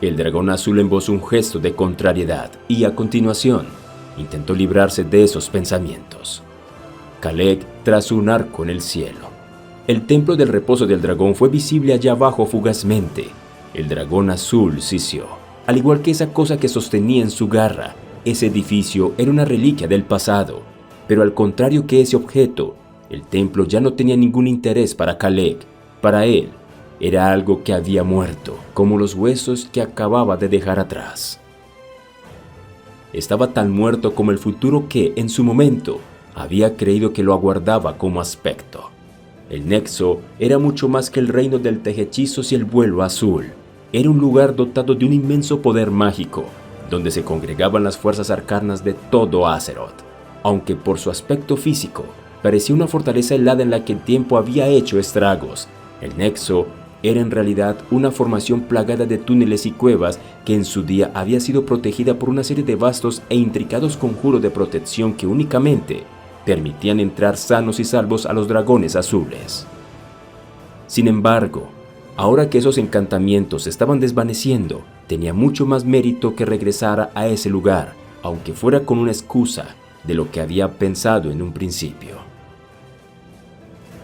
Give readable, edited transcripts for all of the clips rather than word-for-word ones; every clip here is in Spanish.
El dragón azul embozó un gesto de contrariedad y, a continuación, intentó librarse de esos pensamientos. Caleg trazó un arco en el cielo. El templo del reposo del dragón fue visible allá abajo fugazmente. El dragón azul sisió. Al igual que esa cosa que sostenía en su garra, ese edificio era una reliquia del pasado. Pero al contrario que ese objeto, el templo ya no tenía ningún interés para Caleg. Para él, era algo que había muerto, como los huesos que acababa de dejar atrás. Estaba tan muerto como el futuro que, en su momento, había creído que lo aguardaba como aspecto. El Nexo era mucho más que el reino del tejehechizos y el vuelo azul. Era un lugar dotado de un inmenso poder mágico, donde se congregaban las fuerzas arcanas de todo Azeroth. Aunque por su aspecto físico, parecía una fortaleza helada en la que el tiempo había hecho estragos, el Nexo era en realidad una formación plagada de túneles y cuevas que en su día había sido protegida por una serie de vastos e intricados conjuros de protección que únicamente permitían entrar sanos y salvos a los dragones azules. Sin embargo, ahora que esos encantamientos se estaban desvaneciendo, tenía mucho más mérito que regresara a ese lugar, aunque fuera con una excusa de lo que había pensado en un principio.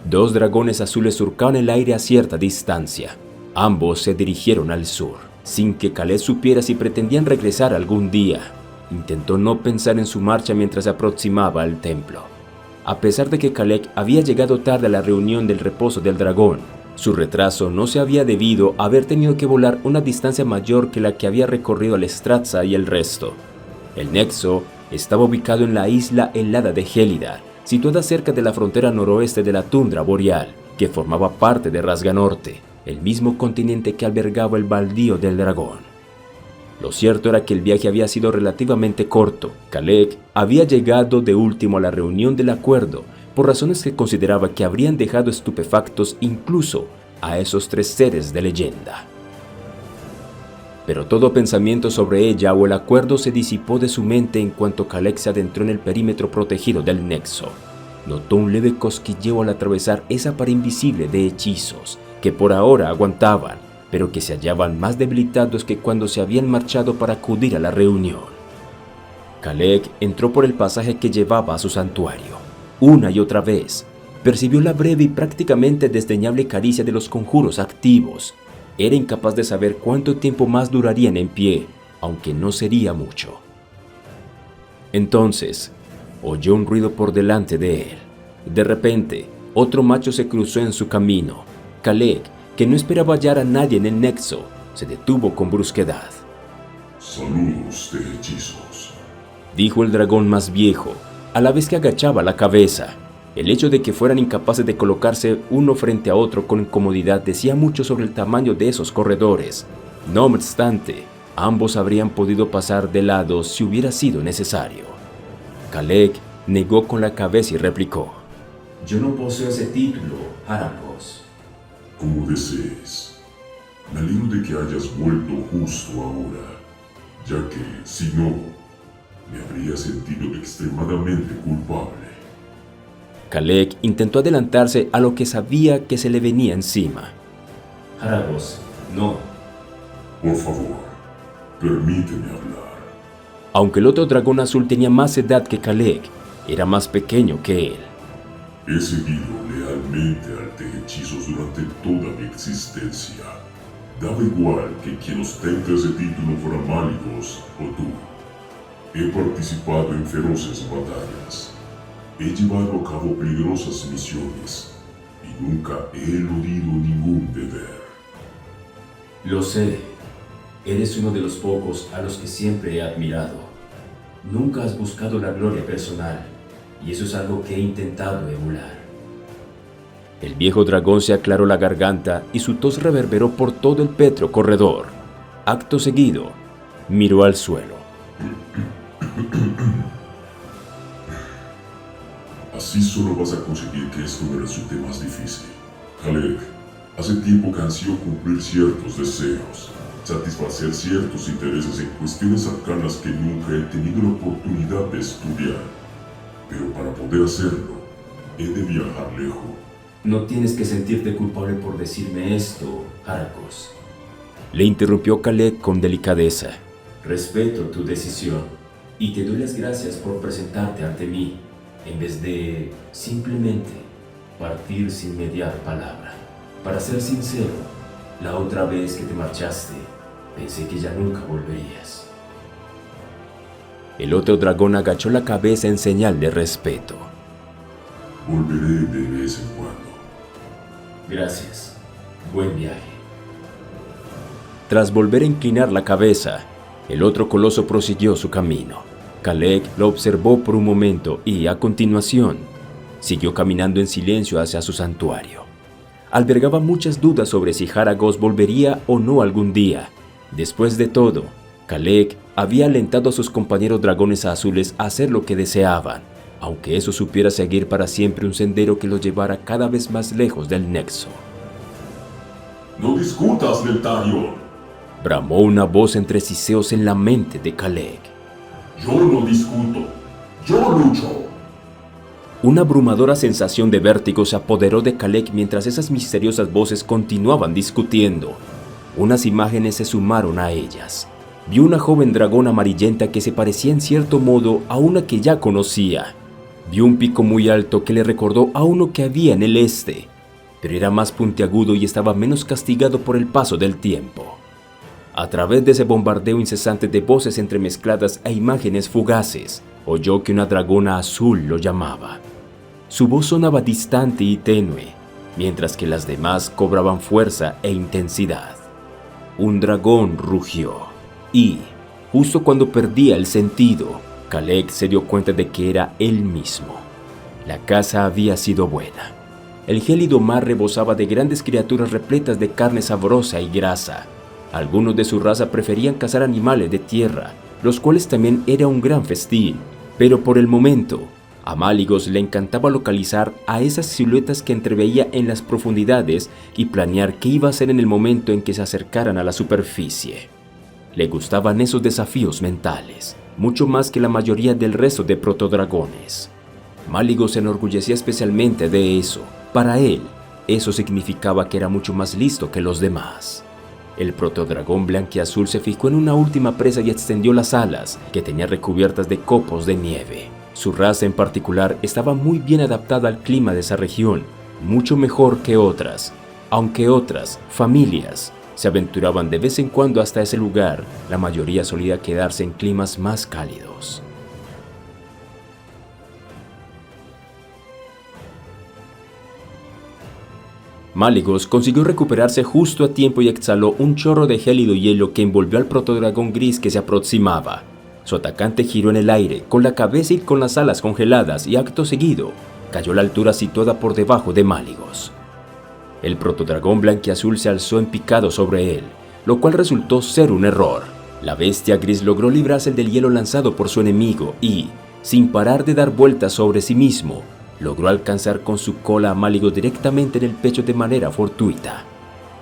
Dos dragones azules surcaban el aire a cierta distancia. Ambos se dirigieron al sur, sin que Caleg supiera si pretendían regresar algún día. Intentó no pensar en su marcha mientras se aproximaba al templo. A pesar de que Caleg había llegado tarde a la reunión del reposo del dragón, su retraso no se había debido a haber tenido que volar una distancia mayor que la que había recorrido al Strazza y el resto. El Nexo estaba ubicado en la isla helada de Gélida, situada cerca de la frontera noroeste de la tundra boreal, que formaba parte de Rasganorte, el mismo continente que albergaba el baldío del dragón. Lo cierto era que el viaje había sido relativamente corto. Caleg había llegado de último a la reunión del acuerdo, por razones que consideraba que habrían dejado estupefactos incluso a esos tres seres de leyenda. Pero todo pensamiento sobre ella o el acuerdo se disipó de su mente en cuanto Caleg se adentró en el perímetro protegido del Nexo. Notó un leve cosquilleo al atravesar esa pared invisible de hechizos que por ahora aguantaban, pero que se hallaban más debilitados que cuando se habían marchado para acudir a la reunión. Caleg entró por el pasaje que llevaba a su santuario. Una y otra vez, percibió la breve y prácticamente desdeñable caricia de los conjuros activos. Era incapaz de saber cuánto tiempo más durarían en pie, aunque no sería mucho. Entonces, oyó un ruido por delante de él. De repente, otro macho se cruzó en su camino. Caleg, que no esperaba hallar a nadie en el Nexo, se detuvo con brusquedad. «Saludos de hechizos», dijo el dragón más viejo, a la vez que agachaba la cabeza. El hecho de que fueran incapaces de colocarse uno frente a otro con comodidad decía mucho sobre el tamaño de esos corredores. No obstante, ambos habrían podido pasar de lado si hubiera sido necesario. Caleg negó con la cabeza y replicó: «Yo no poseo ese título, Harakos». «Como desees. Me alegro de que hayas vuelto justo ahora, ya que, si no, me habría sentido extremadamente culpable». Caleg intentó adelantarse a lo que sabía que se le venía encima. «Harakos, no». «Por favor, permíteme hablar». Aunque el otro dragón azul tenía más edad que Caleg, era más pequeño que él. «He seguido lealmente al tejehechizos durante toda mi existencia. Daba igual que quien ostenta ese título fuera Malygos o tú. He participado en feroces batallas. He llevado a cabo peligrosas misiones y nunca he eludido ningún deber». Lo sé. Eres uno de los pocos a los que siempre he admirado. Nunca has buscado la gloria personal, y eso es algo que he intentado emular. El viejo dragón se aclaró la garganta y su tos reverberó por todo el pétreo corredor. Acto seguido, miró al suelo. «Así solo vas a conseguir que esto me resulte más difícil. Caleg, hace tiempo que ansío cumplir ciertos deseos, satisfacer ciertos intereses en cuestiones arcanas que nunca he tenido la oportunidad de estudiar. Pero para poder hacerlo, he de viajar lejos». No tienes que sentirte culpable por decirme esto, Harakos. Le interrumpió Caleb con delicadeza. Respeto tu decisión y te doy las gracias por presentarte ante mí, en vez de simplemente partir sin mediar palabra. Para ser sincero, la otra vez que te marchaste, pensé que ya nunca volverías. El otro dragón agachó la cabeza en señal de respeto. Volveré de vez en cuando. Gracias. Buen viaje. Tras volver a inclinar la cabeza, el otro coloso prosiguió su camino. Caleb lo observó por un momento y, a continuación, siguió caminando en silencio hacia su santuario. Albergaba muchas dudas sobre si Jaragos volvería o no algún día. Después de todo, Caleb había alentado a sus compañeros dragones azules a hacer lo que deseaban, aunque eso supiera seguir para siempre un sendero que los llevara cada vez más lejos del Nexo. ¡No discutas, Neltarion! Bramó una voz entre siseos en la mente de Caleb. Yo no discuto, yo lucho. Una abrumadora sensación de vértigo se apoderó de Caleb mientras esas misteriosas voces continuaban discutiendo. Unas imágenes se sumaron a ellas. Vio una joven dragón amarillenta que se parecía en cierto modo a una que ya conocía. Vio un pico muy alto que le recordó a uno que había en el este, pero era más puntiagudo y estaba menos castigado por el paso del tiempo. A través de ese bombardeo incesante de voces entremezcladas e imágenes fugaces, oyó que una dragona azul lo llamaba. Su voz sonaba distante y tenue, mientras que las demás cobraban fuerza e intensidad. Un dragón rugió, y, justo cuando perdía el sentido, Caleb se dio cuenta de que era él mismo. La caza había sido buena. El gélido mar rebosaba de grandes criaturas repletas de carne sabrosa y grasa. Algunos de su raza preferían cazar animales de tierra, los cuales también era un gran festín, pero por el momento, a Malygos le encantaba localizar a esas siluetas que entreveía en las profundidades y planear qué iba a hacer en el momento en que se acercaran a la superficie. Le gustaban esos desafíos mentales, mucho más que la mayoría del resto de protodragones. Malygos se enorgullecía especialmente de eso. Para él, eso significaba que era mucho más listo que los demás. El protodragón blanquiazul se fijó en una última presa y extendió las alas, que tenía recubiertas de copos de nieve. Su raza en particular estaba muy bien adaptada al clima de esa región, mucho mejor que otras, aunque otras, familias, se aventuraban de vez en cuando hasta ese lugar, la mayoría solía quedarse en climas más cálidos. Malygos consiguió recuperarse justo a tiempo y exhaló un chorro de gélido hielo que envolvió al protodragón gris que se aproximaba. Su atacante giró en el aire, con la cabeza y con las alas congeladas, y acto seguido, cayó a la altura situada por debajo de Malygos. El protodragón blanquiazul se alzó en picado sobre él, lo cual resultó ser un error. La bestia gris logró librarse del hielo lanzado por su enemigo y, sin parar de dar vueltas sobre sí mismo, logró alcanzar con su cola a Malygos directamente en el pecho de manera fortuita.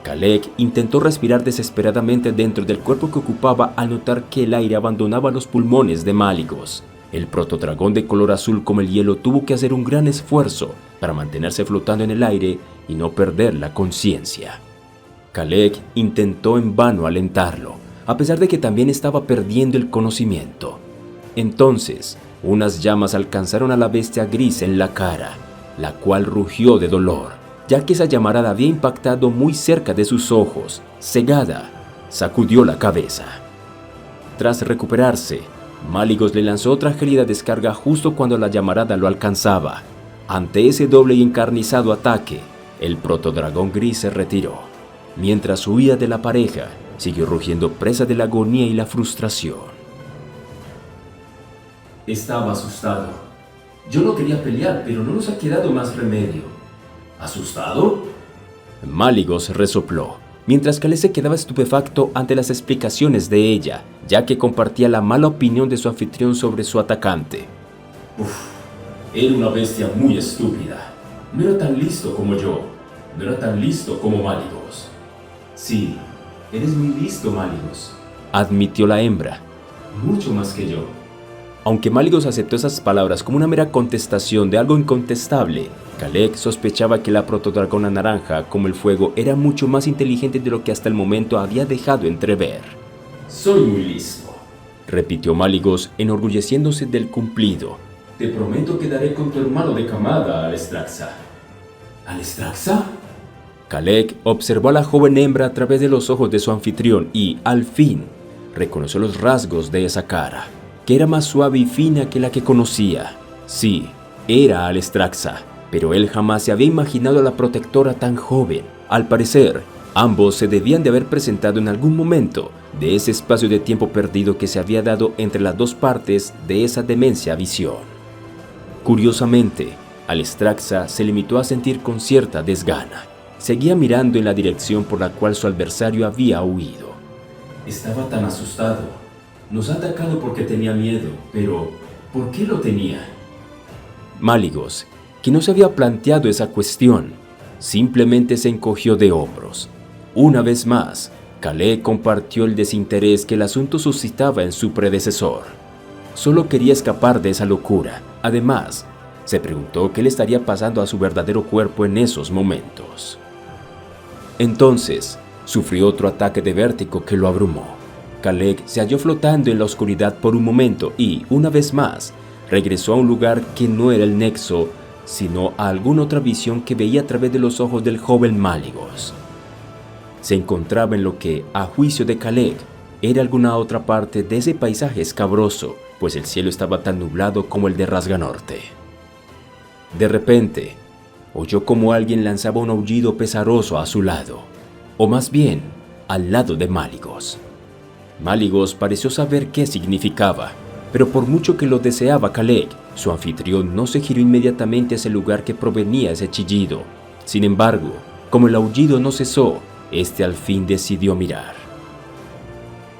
Caleb intentó respirar desesperadamente dentro del cuerpo que ocupaba al notar que el aire abandonaba los pulmones de Malygos. El protodragón de color azul como el hielo tuvo que hacer un gran esfuerzo para mantenerse flotando en el aire y no perder la conciencia. Caleb intentó en vano alentarlo, a pesar de que también estaba perdiendo el conocimiento. Entonces, unas llamas alcanzaron a la bestia gris en la cara, la cual rugió de dolor, ya que esa llamarada había impactado muy cerca de sus ojos. Cegada, sacudió la cabeza. Tras recuperarse, Malygos le lanzó otra gélida descarga justo cuando la llamarada lo alcanzaba. Ante ese doble y encarnizado ataque, el protodragón gris se retiró, mientras huía de la pareja, siguió rugiendo presa de la agonía y la frustración. Estaba asustado. Yo no quería pelear, pero no nos ha quedado más remedio. ¿Asustado? Malygos resopló, mientras Caleb se quedaba estupefacto ante las explicaciones de ella, ya que compartía la mala opinión de su anfitrión sobre su atacante. Era una bestia muy estúpida. No era tan listo como yo. No era tan listo como Malygos. Sí, eres muy listo, Malygos, admitió la hembra. Mucho más que yo. Aunque Malygos aceptó esas palabras como una mera contestación de algo incontestable, Caleg sospechaba que la protodragona naranja, como el fuego, era mucho más inteligente de lo que hasta el momento había dejado entrever. Soy muy listo, repitió Malygos, enorgulleciéndose del cumplido. Te prometo que daré con tu hermano de camada, Alestraxa. ¿Alestraxa? Caleg observó a la joven hembra a través de los ojos de su anfitrión y, al fin, reconoció los rasgos de esa cara, que era más suave y fina que la que conocía. Sí, era Alestraxa, pero él jamás se había imaginado a la protectora tan joven. Al parecer, ambos se debían de haber presentado en algún momento de ese espacio de tiempo perdido que se había dado entre las dos partes de esa demencia visión. Curiosamente, Alestraxa se limitó a sentir con cierta desgana. Seguía mirando en la dirección por la cual su adversario había huido. Estaba tan asustado. Nos ha atacado porque tenía miedo, pero ¿por qué lo tenía? Malygos, que no se había planteado esa cuestión, simplemente se encogió de hombros. Una vez más, Caleg compartió el desinterés que el asunto suscitaba en su predecesor. Solo quería escapar de esa locura. Además, se preguntó qué le estaría pasando a su verdadero cuerpo en esos momentos. Entonces, sufrió otro ataque de vértigo que lo abrumó. Caleg se halló flotando en la oscuridad por un momento y, una vez más, regresó a un lugar que no era el nexo, sino a alguna otra visión que veía a través de los ojos del joven Malygos. Se encontraba en lo que, a juicio de Caleg, era alguna otra parte de ese paisaje escabroso, pues el cielo estaba tan nublado como el de Rasganorte. De repente, oyó como alguien lanzaba un aullido pesaroso a su lado, o más bien, al lado de Malygos. Malygos pareció saber qué significaba, pero por mucho que lo deseaba Caleg, su anfitrión no se giró inmediatamente hacia el lugar que provenía ese chillido. Sin embargo, como el aullido no cesó, este al fin decidió mirar.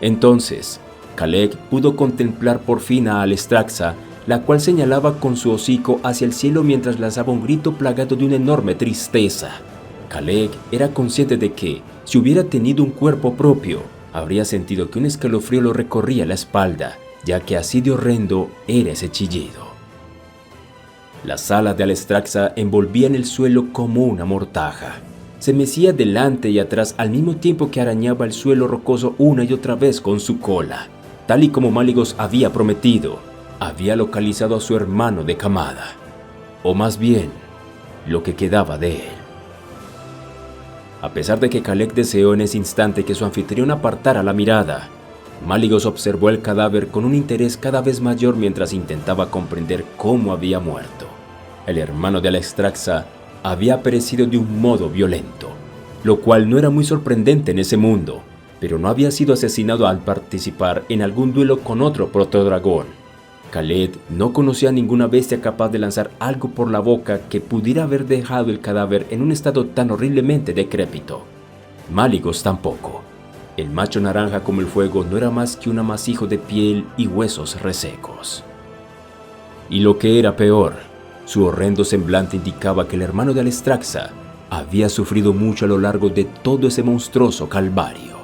Entonces, Caleg pudo contemplar por fin a Alestraxa, la cual señalaba con su hocico hacia el cielo mientras lanzaba un grito plagado de una enorme tristeza. Caleg era consciente de que, si hubiera tenido un cuerpo propio, habría sentido que un escalofrío lo recorría la espalda, ya que así de horrendo era ese chillido. Las alas de Alestraxa envolvían el suelo como una mortaja. Se mecía delante y atrás al mismo tiempo que arañaba el suelo rocoso una y otra vez con su cola. Tal y como Malygos había prometido, había localizado a su hermano de camada, o más bien, lo que quedaba de él. A pesar de que Caleg deseó en ese instante que su anfitrión apartara la mirada, Malygos observó el cadáver con un interés cada vez mayor mientras intentaba comprender cómo había muerto. El hermano de Alestraxa había perecido de un modo violento, lo cual no era muy sorprendente en ese mundo, pero no había sido asesinado al participar en algún duelo con otro protodragón. Caleg no conocía a ninguna bestia capaz de lanzar algo por la boca que pudiera haber dejado el cadáver en un estado tan horriblemente decrépito. Malygos tampoco. El macho naranja como el fuego no era más que un amasijo de piel y huesos resecos. Y lo que era peor, su horrendo semblante indicaba que el hermano de Alestraxa había sufrido mucho a lo largo de todo ese monstruoso calvario.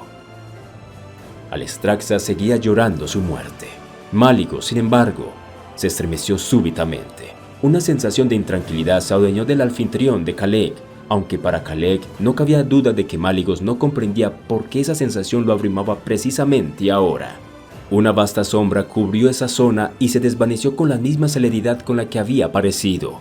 Alestraxa seguía llorando su muerte. Malygos, sin embargo, se estremeció súbitamente. Una sensación de intranquilidad se adueñó del anfitrión de Caleg, aunque para Caleg no cabía duda de que Malygos no comprendía por qué esa sensación lo abrumaba precisamente ahora. Una vasta sombra cubrió esa zona y se desvaneció con la misma celeridad con la que había aparecido.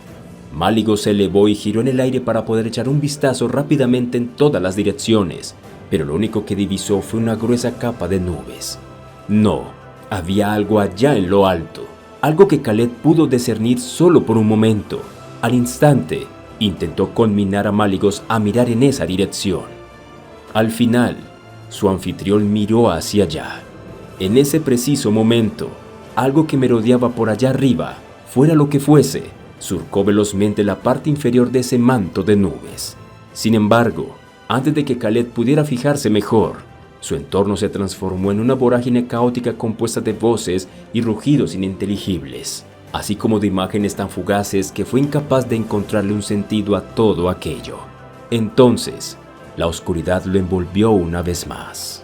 Malygos se elevó y giró en el aire para poder echar un vistazo rápidamente en todas las direcciones, pero lo único que divisó fue una gruesa capa de nubes. No. Había algo allá en lo alto, algo que Caleg pudo discernir solo por un momento. Al instante, intentó conminar a Malygos a mirar en esa dirección. Al final, su anfitrión miró hacia allá. En ese preciso momento, algo que merodeaba por allá arriba, fuera lo que fuese, surcó velozmente la parte inferior de ese manto de nubes. Sin embargo, antes de que Caleg pudiera fijarse mejor, su entorno se transformó en una vorágine caótica compuesta de voces y rugidos ininteligibles, así como de imágenes tan fugaces que fue incapaz de encontrarle un sentido a todo aquello. Entonces, la oscuridad lo envolvió una vez más.